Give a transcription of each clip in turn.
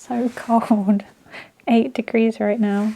so cold. 8 degrees right now.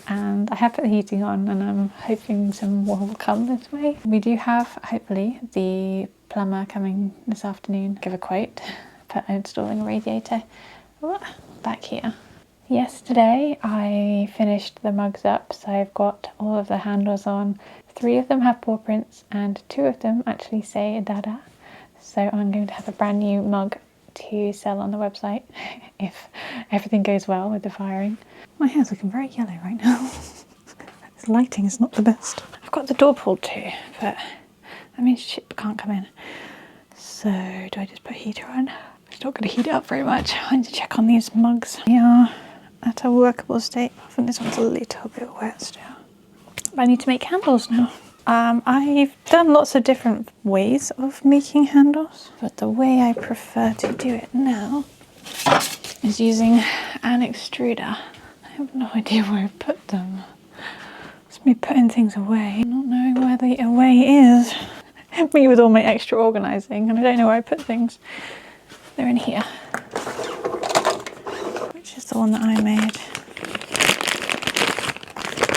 And I have put the heating on and I'm hoping some more will come this way. We do have, hopefully, the plumber coming this afternoon. Give a quote for installing a radiator. Back here. Yesterday I finished the mugs up, so I've got all of the handles on. 3 of them have paw prints and 2 of them actually say Dada. So I'm going to have a brand new mug to sell on the website if everything goes well with the firing. My hair's looking very yellow right now. This lighting is not the best. I've got the door pulled too, but that means shit can't come in. So do I just put a heater on? It's not going to heat it up very much. I need to check on these mugs. They are at a workable state. I think this one's a little bit wet still. But I need to make handles now. I've done lots of different ways of making handles, but the way I prefer to do it now is using an extruder. I have no idea where I put them. It's me putting things away, not knowing where the away is. Me with all my extra organising, and I don't know where I put things. They're in here, which is the one that I made.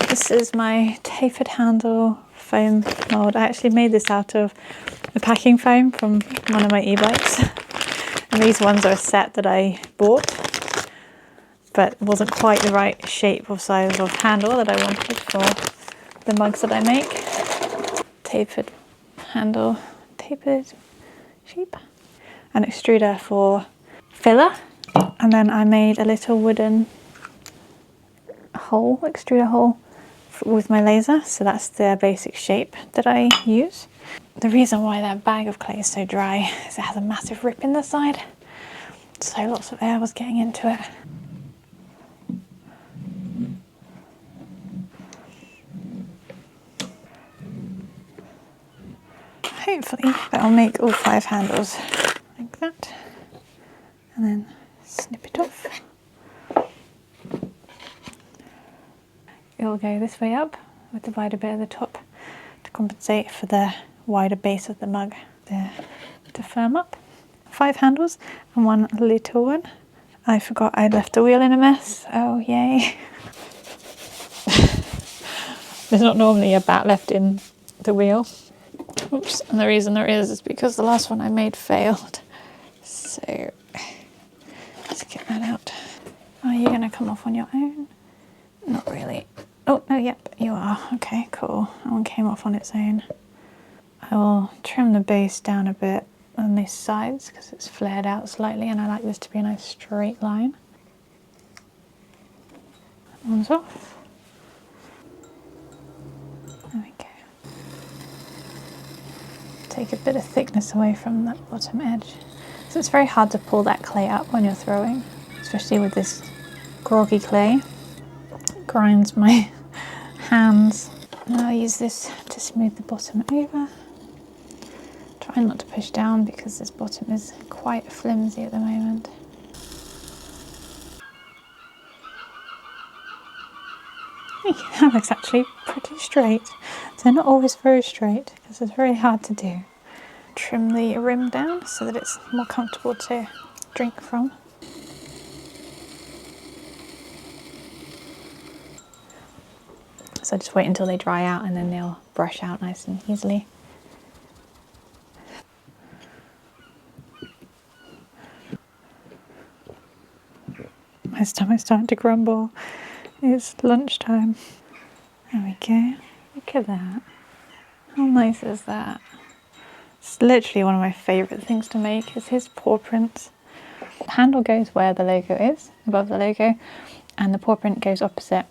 This is my tapered handle foam mould. I actually made this out of the packing foam from one of my e-bikes. And these ones are a set that I bought, but wasn't quite the right shape or size of handle that I wanted for the mugs that I make. Tapered handle, tapered shape. An extruder for filler. And then I made a little wooden hole, extruder hole, with my laser, so that's the basic shape that I use. The reason why that bag of clay is so dry is it has a massive rip in the side, so lots of air was getting into it. Hopefully that'll make all 5 handles like that, and then snip it off. It'll go this way up with the wider bit at the top to compensate for the wider base of the mug there to firm up. 5 handles and 1 little one. I forgot I'd left the wheel in a mess. Oh yay. There's not normally a bat left in the wheel. Oops, and the reason there is because the last one I made failed. So let's get that out. Are you going to come off on your own? Not really. Oh, no, yep, you are. Okay, cool. That one came off on its own. I will trim the base down a bit on these sides because it's flared out slightly and I like this to be a nice straight line. That one's off. There we go. Take a bit of thickness away from that bottom edge. So it's very hard to pull that clay up when you're throwing, especially with this groggy clay. It grinds my hands. And I'll use this to smooth the bottom over. Try not to push down because this bottom is quite flimsy at the moment. That looks actually pretty straight. They're not always very straight because it's very hard to do. Trim the rim down so that it's more comfortable to drink from. So just wait until they dry out and then they'll brush out nice and easily. My stomach's starting to grumble. It's lunchtime. There we go. Look at that. How nice is that? It's literally one of my favourite things to make is his paw prints. The handle goes where the logo is, above the logo, and the paw print goes opposite.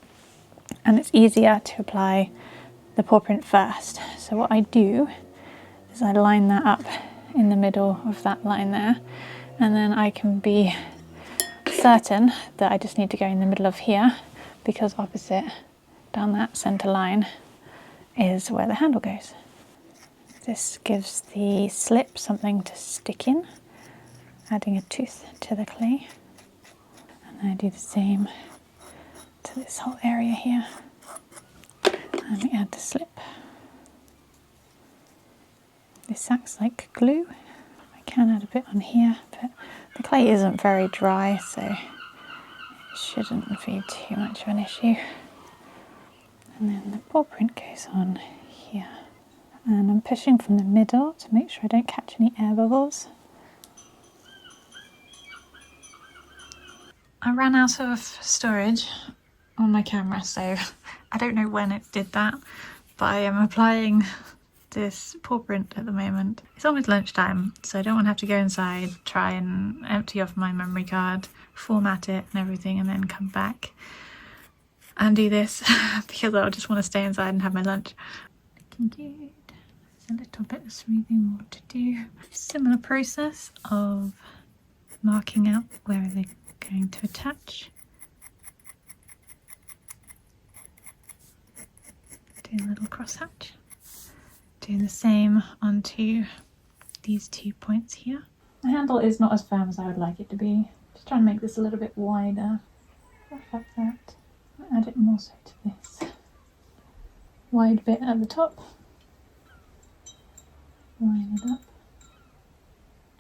And it's easier to apply the paw print first. So what I do is I line that up in the middle of that line there, and then I can be certain that I just need to go in the middle of here because opposite down that centre line is where the handle goes. This gives the slip something to stick in, adding a tooth to the clay. And I do the same to this whole area here. And we add the slip. This acts like glue. I can add a bit on here, but the clay isn't very dry, so shouldn't be too much of an issue. And then the paw print goes on here. And I'm pushing from the middle to make sure I don't catch any air bubbles. I ran out of storage on my camera, so I don't know when it did that, but I am applying this paw print at the moment. It's almost lunchtime, so I don't want to have to go inside, try and empty off my memory card, format it and everything, and then come back and do this because I just want to stay inside and have my lunch. Looking good. There's a little bit of smoothing more to do. Similar process of marking out where they're going to attach. Doing a little crosshatch. Doing the same onto these 2 points here. The handle is not as firm as I would like it to be. Just trying to make this a little bit wider. Like that. Add it more so to this wide bit at the top. Line it up.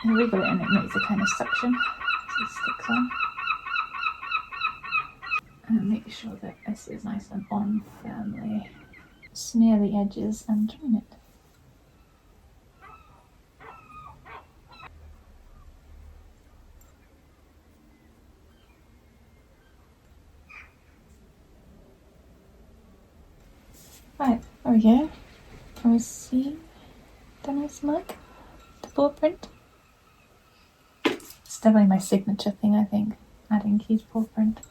And wiggle it and it makes a kind of suction so it sticks on. And make sure that this is nice and on firmly. Smear the edges and trim it. Right, there we go. Can we see the nice mark? The paw print? It's definitely my signature thing, I think, adding Key's paw print.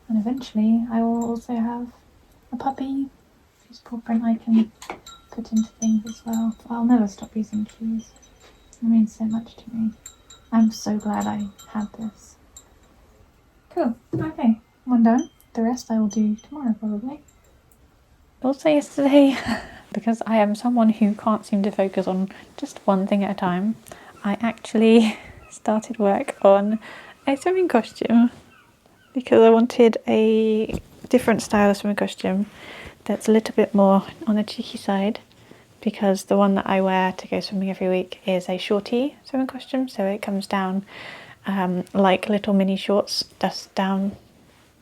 And eventually I will also have a puppy whose paw print I can put into things as well. I'll never stop using Keys. It means so much to me. I'm so glad I had this. Cool, okay, one done. The rest I will do tomorrow probably. Also yesterday, because I am someone who can't seem to focus on just one thing at a time, I actually started work on a swimming costume because I wanted a different style of swimming costume that's a little bit more on the cheeky side, because the one that I wear to go swimming every week is a shorty swimming costume, so it comes down like little mini shorts just down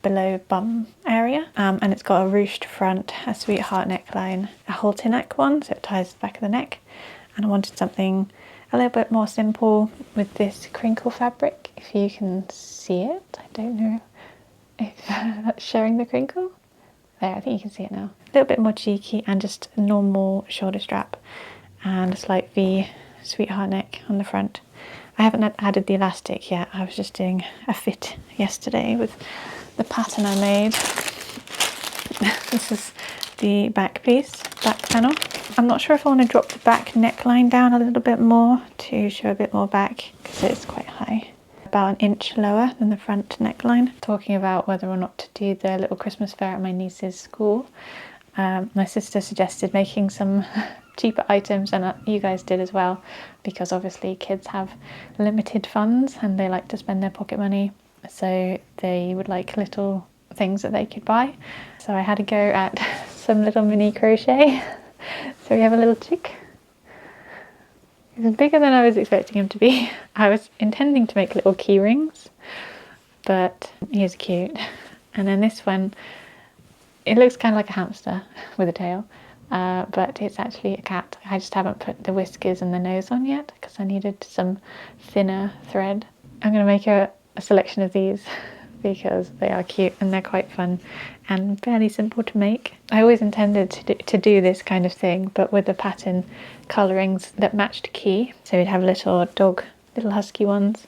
below bum area, and it's got a ruched front, a sweetheart neckline, a halter neck one, so it ties the back of the neck, and I wanted something a little bit more simple with this crinkle fabric. If you can see it, I don't know if that's showing the crinkle. There, I think you can see it now. A little bit more cheeky and just a normal shoulder strap and a slight V sweetheart neck on the front. I haven't added the elastic yet. I was just doing a fit yesterday with the pattern I made. This is the back piece, back panel. I'm not sure if I want to drop the back neckline down a little bit more to show a bit more back because it's quite high. About an inch lower than the front neckline. Talking about whether or not to do the little Christmas fair at my niece's school, my sister suggested making some cheaper items, and you guys did as well, because obviously kids have limited funds and they like to spend their pocket money, so they would like little things that they could buy. So I had a go at some little mini crochet. So we have a little chick. He's bigger than I was expecting him to be. I was intending to make little key rings, but he's cute. And then this one, it looks kind of like a hamster with a tail, but it's actually a cat. I just haven't put the whiskers and the nose on yet because I needed some thinner thread. I'm going to make a selection of these because they are cute and they're quite fun and fairly simple to make. I always intended to do this kind of thing, but with the pattern colourings that matched Key. So we'd have little dog, little husky ones,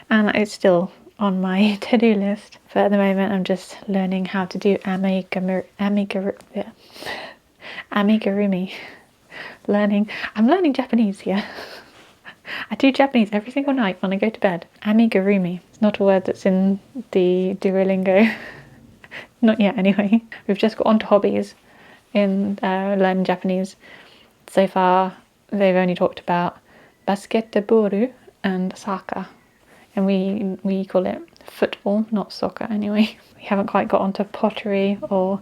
and it's still on my to-do list. But at the moment I'm just learning how to do amigurumi. I'm learning Japanese here. I do Japanese every single night when I go to bed. Amigurumi. It's not a word that's in the Duolingo. Not yet anyway. We've just got onto hobbies in learning Japanese. So far they've only talked about basketball and soccer. And we call it football, not soccer anyway. We haven't quite got onto pottery or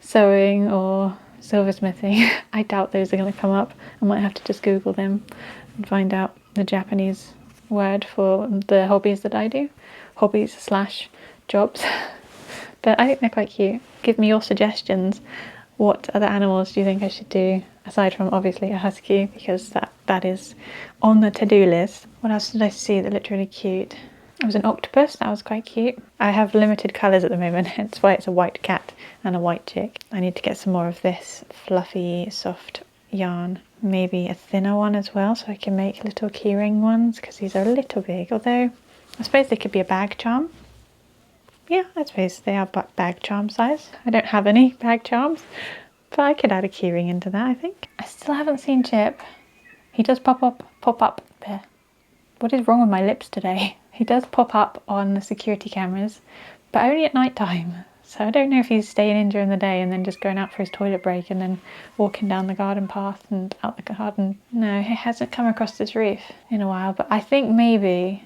sewing or silversmithing. I doubt those are going to come up. I might have to just Google them and find out the Japanese word for the hobbies that I do. Hobbies / jobs. But I think they're quite cute. Give me your suggestions. What other animals do you think I should do, aside from obviously a husky, because that is on the to-do list. What else did I see that looked really cute? It was an octopus, that was quite cute. I have limited colours at the moment, hence why it's a white cat and a white chick. I need to get some more of this fluffy, soft yarn. Maybe a thinner one as well, so I can make little keyring ones, because these are a little big, although I suppose they could be a bag charm. Yeah, I suppose they are bag charm size. I don't have any bag charms, but I could add a keyring into that, I think. I still haven't seen Chip. He does pop up there. What is wrong with my lips today? He does pop up on the security cameras, but only at night time. So I don't know if he's staying in during the day and then just going out for his toilet break and then walking down the garden path and out the garden. No, he hasn't come across this roof in a while, but I think maybe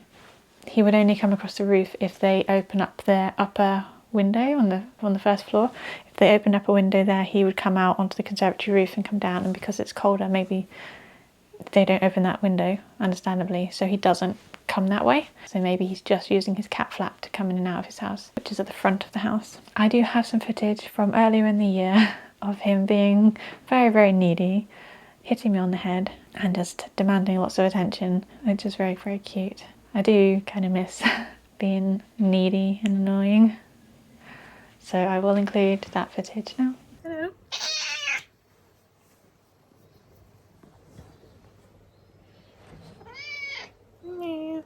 he would only come across the roof if they open up their upper window on the first floor. If they opened up a window there, he would come out onto the conservatory roof and come down, and because it's colder, maybe they don't open that window, understandably, so he doesn't come that way. So maybe he's just using his cat flap to come in and out of his house, which is at the front of the house. I do have some footage from earlier in the year of him being very, very needy, hitting me on the head and just demanding lots of attention, which is very, very cute. I do kind of miss being needy and annoying, so I will include that footage now. Hello. Yeah.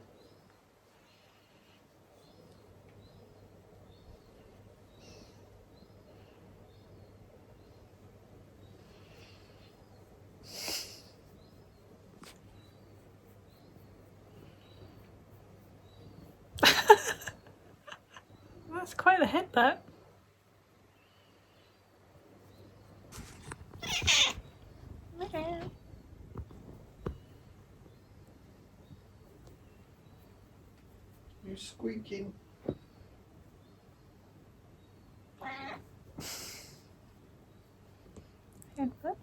That's quite the headbutt. You're squeaking. Headbutt.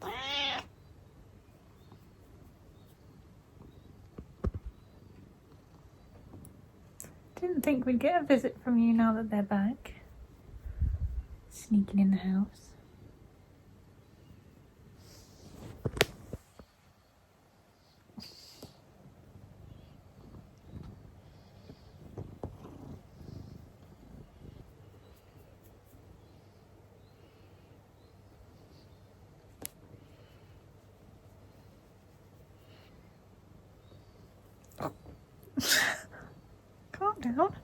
Didn't think we'd get a visit from you now that they're back. Sneaking in the house. Calm down.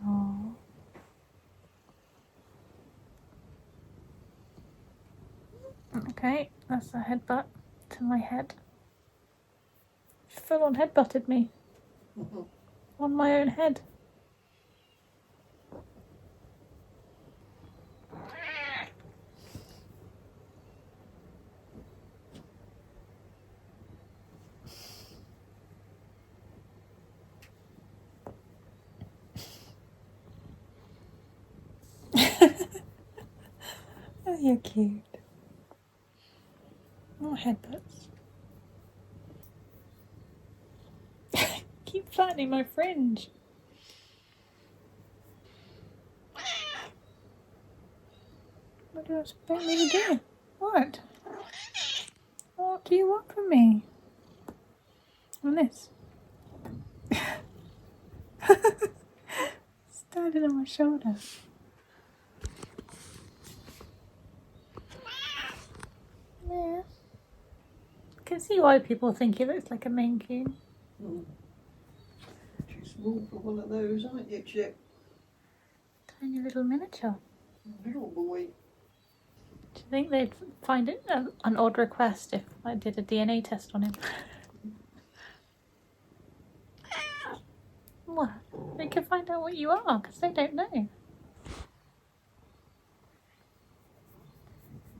Oh. Okay, that's a headbutt to my head. Full on headbutted me. On my own head. Oh, you're cute. More headbutts. Keep flattening my fringe. What do you expect me to do? What? What do you want from me? On this? Standing on my shoulder. Yeah. I can see why people think he looks like a Maine Coon. Too small for one of those, aren't you, Chip? Tiny little miniature. Little boy. Do you think they'd find it an odd request if I did a DNA test on him? What? They could find out what you are, because they don't know.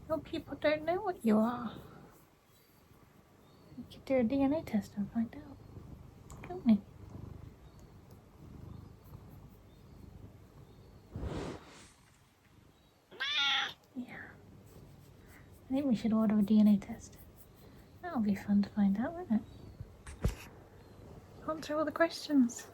Your people don't know what you are. We could do a DNA test and find out, can't we? Yeah. think we should order a DNA test. That'll be fun to find out, won't it? Answer all the questions.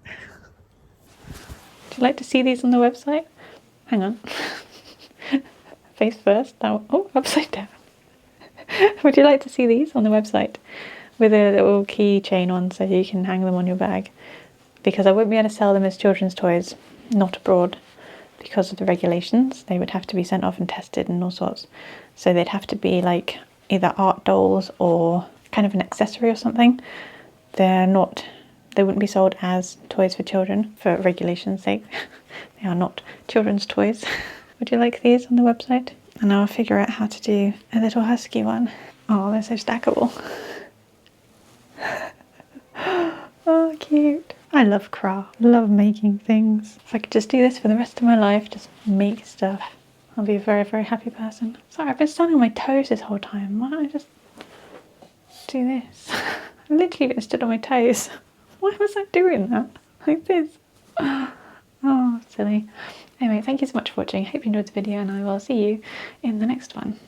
Would you like to see these on the website? Hang on. Face first. Now, oh, upside down. Would you like to see these on the website? With a little keychain on so you can hang them on your bag. Because I won't be able to sell them as children's toys, not abroad, because of the regulations. They would have to be sent off and tested and all sorts. So they'd have to be like either art dolls or kind of an accessory or something. They wouldn't be sold as toys for children for regulation's sake. They are not children's toys. Would you like these on the website? And I'll figure out how to do a little husky one. Oh, they're so stackable. Oh, cute. I love craft. Love making things. If I could just do this for the rest of my life, just make stuff, I'll be a very, very happy person. Sorry, I've been standing on my toes this whole time. Why don't I just do this? I've literally been stood on my toes. Why was I doing that? Like this. Oh, silly. Anyway, thank you so much for watching. I hope you enjoyed the video and I will see you in the next one.